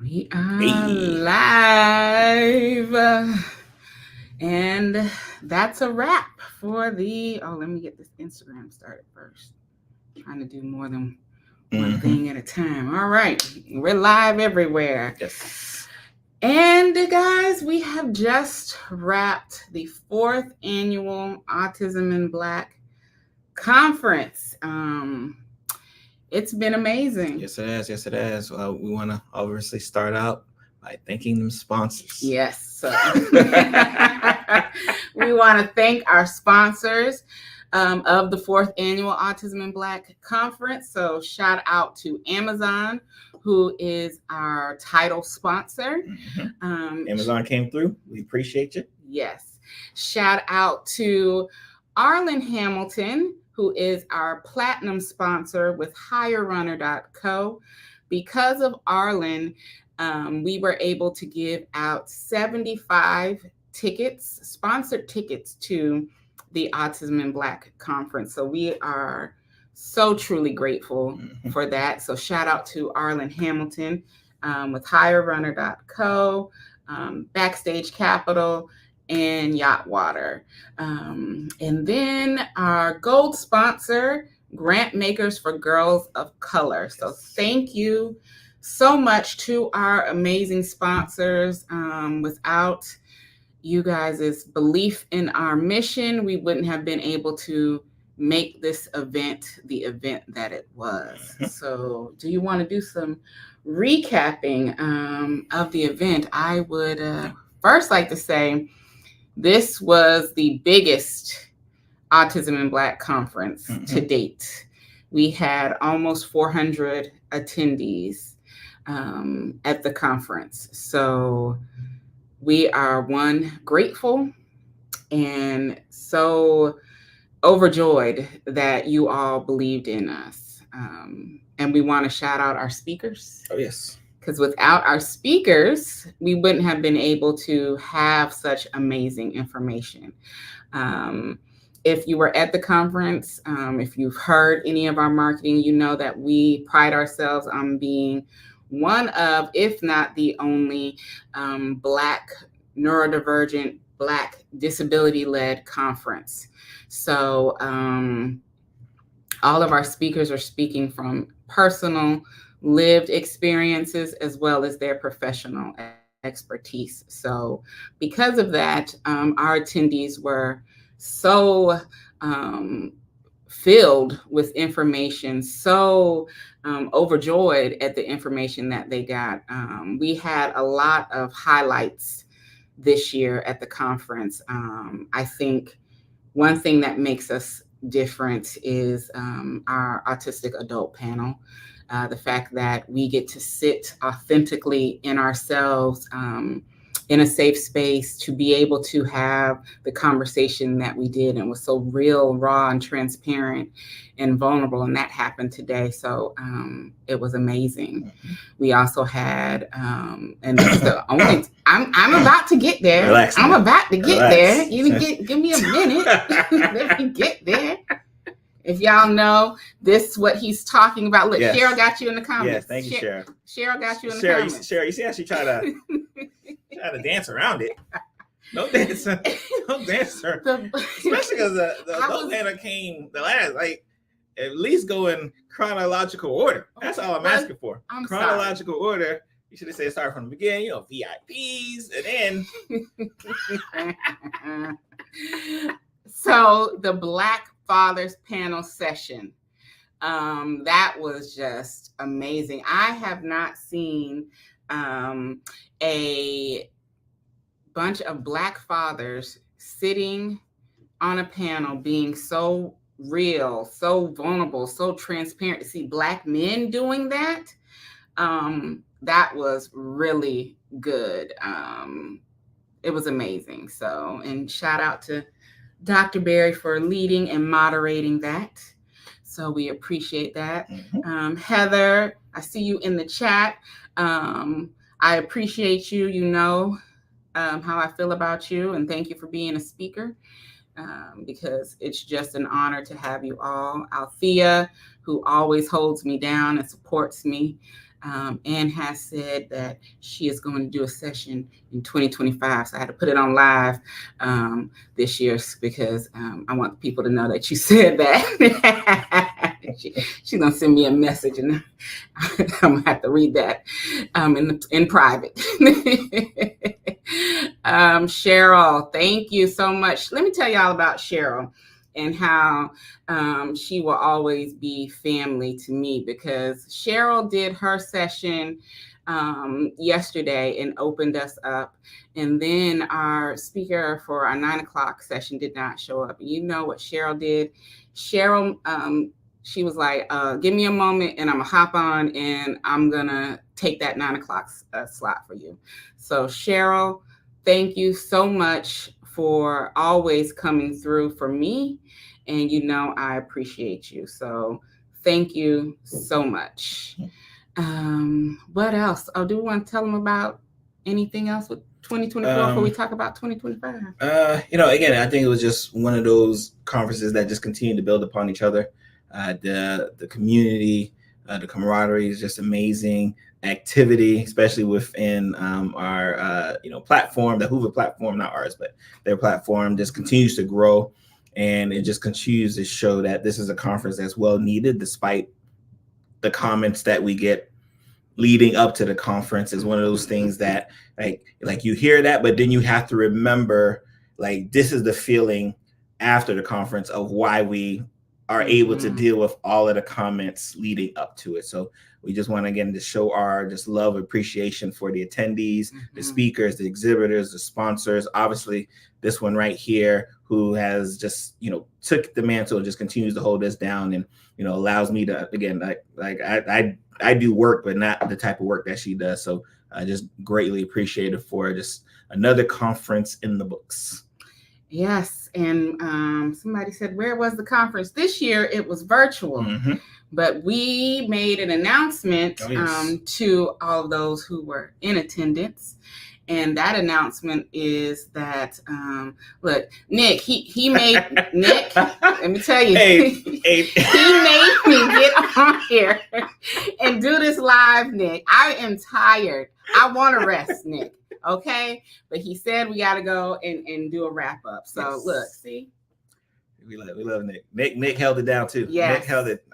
We are live. And that's a wrap for let me get this Instagram started first. Trying to do more than one thing at a time. All right. We're live everywhere. Yes. And guys, we have just wrapped the 4th annual Autism in Black conference. It's been amazing. Yes, it has. Yes, it has. We want to obviously start out by thanking them sponsors. Yes. We want to thank our sponsors of the 4th annual Autism in Black conference. So shout out to Amazon, who is our title sponsor. Amazon came through. We appreciate you. Yes. Shout out to Arlen Hamilton, who is our platinum sponsor with HigherRunner.co. Because of Arlen, we were able to give out 75 tickets, sponsored tickets to the Autism in Black conference. So we are so truly grateful for that. So shout out to Arlen Hamilton with HigherRunner.co, Backstage Capital, and Yacht Water. And then our gold sponsor, Grant Makers for Girls of Color. So thank you so much to our amazing sponsors. Without you guys' belief in our mission, we wouldn't have been able to make this event the event that it was. So do you want to do some recapping of the event? I would first like to say this was the biggest Autism in Black conference to date. We had almost 400 attendees at the conference. So we are grateful and so overjoyed that you all believed in us. And we want to shout out our speakers. Oh, yes. Because without our speakers, we wouldn't have been able to have such amazing information. If you were at the conference, if you've heard any of our marketing, you know that we pride ourselves on being one of, if not the only, Black neurodivergent, Black disability-led conference. So all of our speakers are speaking from personal lived experiences as well as their professional expertise. So because of that, our attendees were so filled with information, so overjoyed at the information that they got. We had a lot of highlights this year at the conference. I think one thing that makes us different is our autistic adult panel. The fact that we get to sit authentically in ourselves, in a safe space, to be able to have the conversation that we did, and was so real, raw, and transparent and vulnerable. And that happened today. So it was amazing. We also had, and this is the only, I'm about to get there. Relax, I'm about to get Relax. there. Give me a minute. Let me get there. If y'all know this, what he's talking about. Look, yes. Cheryl got you in the comments. Yes, thank you, Cheryl. Cheryl got you in the comments. Cheryl, you see how she tried to dance around it? No dancer. Especially because the adult panel came the last, like, at least go in chronological order. That's all I'm asking for. Chronological order. You should have said start from the beginning, VIPs, and then. So the Black Fathers panel session, that was just amazing. I have not seen a bunch of Black fathers sitting on a panel being so real, so vulnerable, so transparent. To see Black men doing that, that was really good. It was amazing. So, and shout out to Dr. Berry for leading and moderating that. So we appreciate that. Heather, I see you in the chat. I appreciate you. You know how I feel about you, and thank you for being a speaker, because it's just an honor to have you all. Althea, who always holds me down and supports me. and has said that she is going to do a session in 2025. So I had to put it on live this year because I want people to know that you said that. She's going to send me a message and I'm going to have to read that in private. Cheryl, thank you so much. Let me tell y'all about Cheryl and how she will always be family to me, because Cheryl did her session yesterday and opened us up. And then our speaker for our 9:00 session did not show up. You know what Cheryl did? Cheryl, she was like, give me a moment and I'm gonna hop on and I'm gonna take that 9:00 slot for you. So Cheryl, thank you so much for always coming through for me. And you know, I appreciate you. So thank you so much. What else? Oh, do we want to tell them about anything else with 2024 before we talk about 2025? Again, I think it was just one of those conferences that just continue to build upon each other. The community, the camaraderie is just amazing. Activity, especially within our platform, the Hoover platform, not ours, but their platform, just continues to grow, and it just continues to show that this is a conference that's well needed, despite the comments that we get leading up to the conference. Is one of those things that like you hear that, but then you have to remember, like, this is the feeling after the conference of why we are able to deal with all of the comments leading up to it. So we just want to, again, to show our just love, appreciation for the attendees, the speakers, the exhibitors, the sponsors, obviously this one right here, who has just, took the mantle and just continues to hold us down, and, allows me to, again, I do work, but not the type of work that she does. So I just greatly appreciate it for just another conference in the books. Yes. And somebody said, where was the conference? This year it was virtual, but we made an announcement to all of those who were in attendance. And that announcement is that, look, Nick, he made, Nick, let me tell you, he made me get on here and do this live, Nick. I am tired. I want to rest, Nick. Okay, but he said we got to go and do a wrap up. So look, see, we love Nick. Nick held it down too. Yes. Nick held it.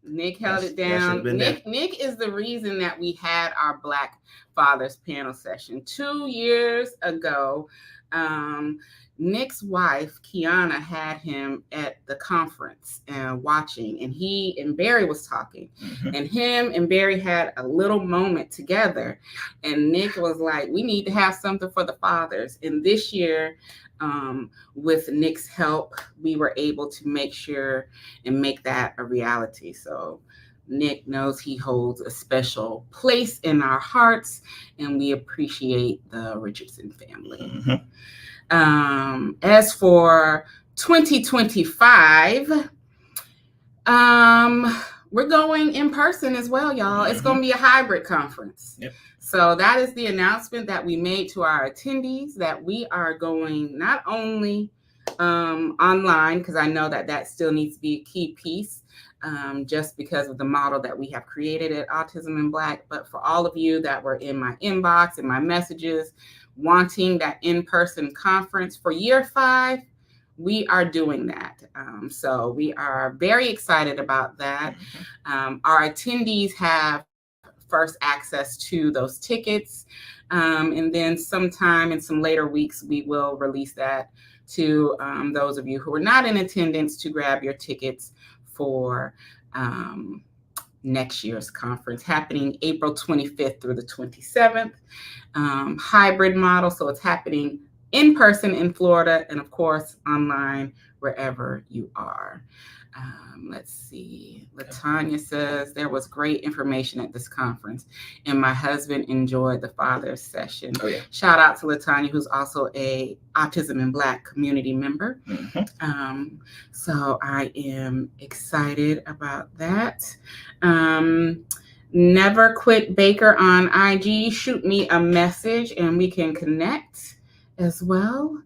Nick held it down. Nick is the reason that we had our Black Fathers panel session 2 years ago. Nick's wife, Kiana, had him at the conference watching, and he and Barry was talking, and him and Barry had a little moment together, and Nick was like, we need to have something for the fathers. And this year, with Nick's help, we were able to make sure and make that a reality. So Nick knows he holds a special place in our hearts, and we appreciate the Richardson family. As for 2025, we're going in person as well, y'all. It's going to be a hybrid conference. Yep. So that is the announcement that we made to our attendees, that we are going not only online, because I know that still needs to be a key piece, just because of the model that we have created at Autism in Black, but for all of you that were in my inbox and my messages wanting that in-person conference for year 5, we are doing that. So we are very excited about that. Our attendees have first access to those tickets. And then sometime in some later weeks, we will release that to those of you who are not in attendance to grab your tickets for next year's conference, happening April 25th through the 27th. Hybrid model, so it's happening in person in Florida, and of course online wherever you are. Let's see. Latanya says there was great information at this conference, and my husband enjoyed the father's session. Oh, yeah. Shout out to Latanya, who's also a Autism in Black community member. So I am excited about that. Never Quit Baker on IG. Shoot me a message and we can connect as well.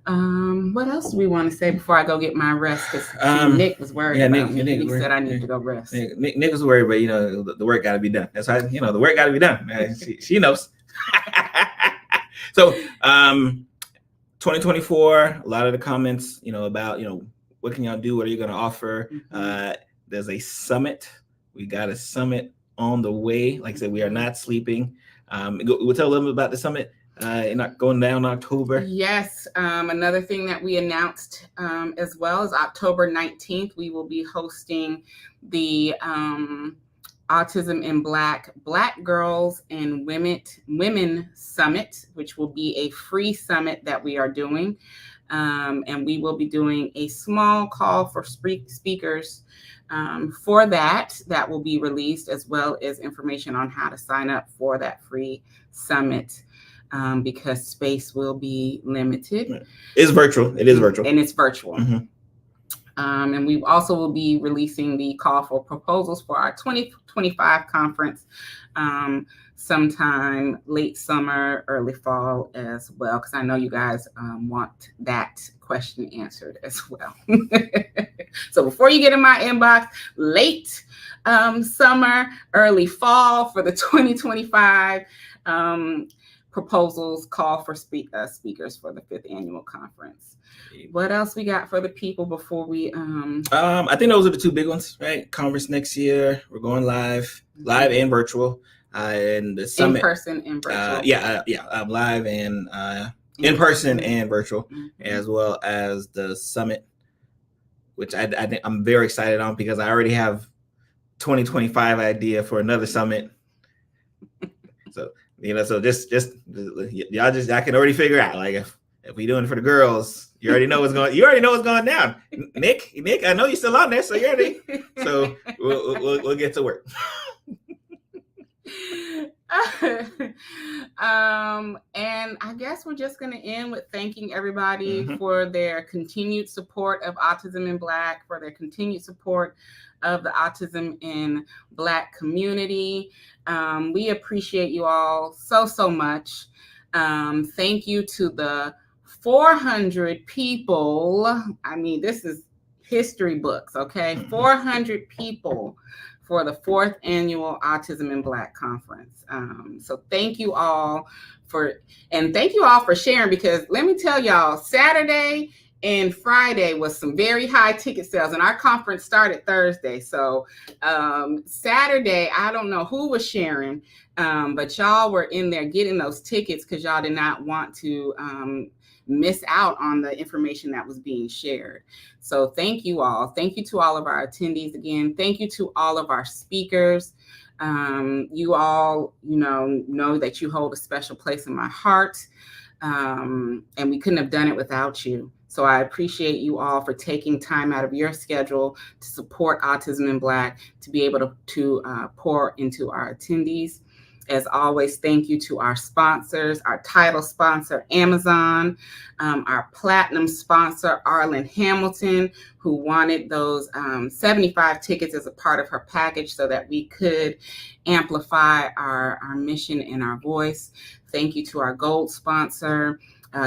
What else do we want to say before I go get my rest? Because Nick was worried about me. Nick said I need to go rest. Nick was worried, but the work got to be done. That's why the work got to be done. She knows. So 2024, a lot of the comments, about what can y'all do? What are you going to offer? Mm-hmm. There's a summit. We got a summit on the way. Like I said, we are not sleeping. We'll tell a little bit about the summit. Going down October. Yes. Another thing that we announced as well is October 19th, we will be hosting the Autism in Black Girls and Women Summit, which will be a free summit that we are doing. And we will be doing a small call for speakers for that will be released, as well as information on how to sign up for that free summit. Because space will be limited. It's virtual. It is virtual. And it's virtual. Mm-hmm. And we also will be releasing the call for proposals for our 2025 conference sometime late summer, early fall as well, because I know you guys want that question answered as well. So before you get in my inbox, late summer, early fall for the 2025 proposals, call for speakers for the 5th annual conference. What else we got for the people before we I think those are the two big ones, right? Conference next year. We're going live and virtual. And the summit in person and virtual. Live and in person and virtual, as well as the summit, which I think I'm very excited on, because I already have 2025 idea for another summit. So so just y'all I can already figure out, like, if we doing it for the girls, you already know what's going down. Nick, I know you're still on there, so you already. So we'll get to work. And I guess we're just going to end with thanking everybody for their continued support of Autism in Black, for their continued support of the Autism in Black community. We appreciate you all so much. Thank you to the 400 people. I mean, this is history books, okay? 400 people for the 4th annual Autism in Black conference. So thank you all for sharing, because let me tell y'all, Saturday and Friday was some very high ticket sales, and our conference started Thursday. So Saturday, I don't know who was sharing, but y'all were in there getting those tickets because y'all did not want to miss out on the information that was being shared. So thank you all. Thank you to all of our attendees again. Thank you to all of our speakers. You all, know that you hold a special place in my heart, and we couldn't have done it without you. So I appreciate you all for taking time out of your schedule to support Autism in Black, to be able to pour into our attendees. As always, thank you to our sponsors, our title sponsor, Amazon, our platinum sponsor, Arlen Hamilton, who wanted those 75 tickets as a part of her package so that we could amplify our mission and our voice. Thank you to our gold sponsor,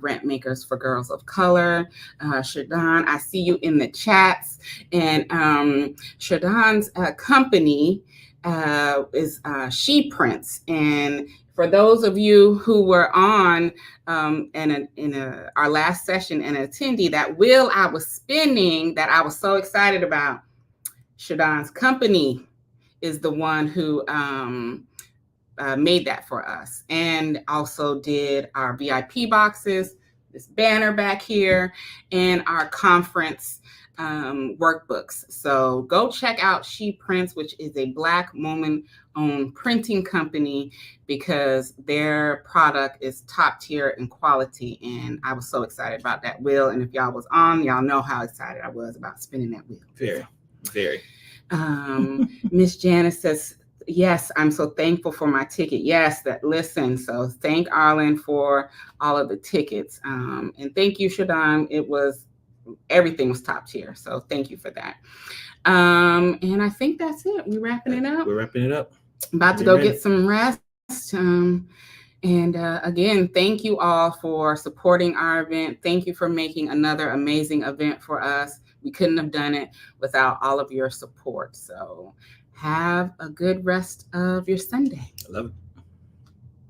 Grant Makers for Girls of Color. Shadon, I see you in the chats. And Shadon's company is She Prints. And for those of you who were on our last session and attendee, that wheel I was spinning that I was so excited about, Shadon's company is the one who made that for us, and also did our VIP boxes, this banner back here, and our conference workbooks. So go check out She Prints, which is a Black woman-owned printing company, because their product is top tier in quality. And I was so excited about that wheel. And if y'all was on, y'all know how excited I was about spinning that wheel. Very, very. Miss Janice says, yes, I'm so thankful for my ticket. Yes, listen. So thank Arlen for all of the tickets. And thank you, Shadon. Everything was top tier. So thank you for that. And I think that's it. We're wrapping it up. We're wrapping it up. About to go get some rest. And again, thank you all for supporting our event. Thank you for making another amazing event for us. We couldn't have done it without all of your support. So have a good rest of your Sunday. I love it.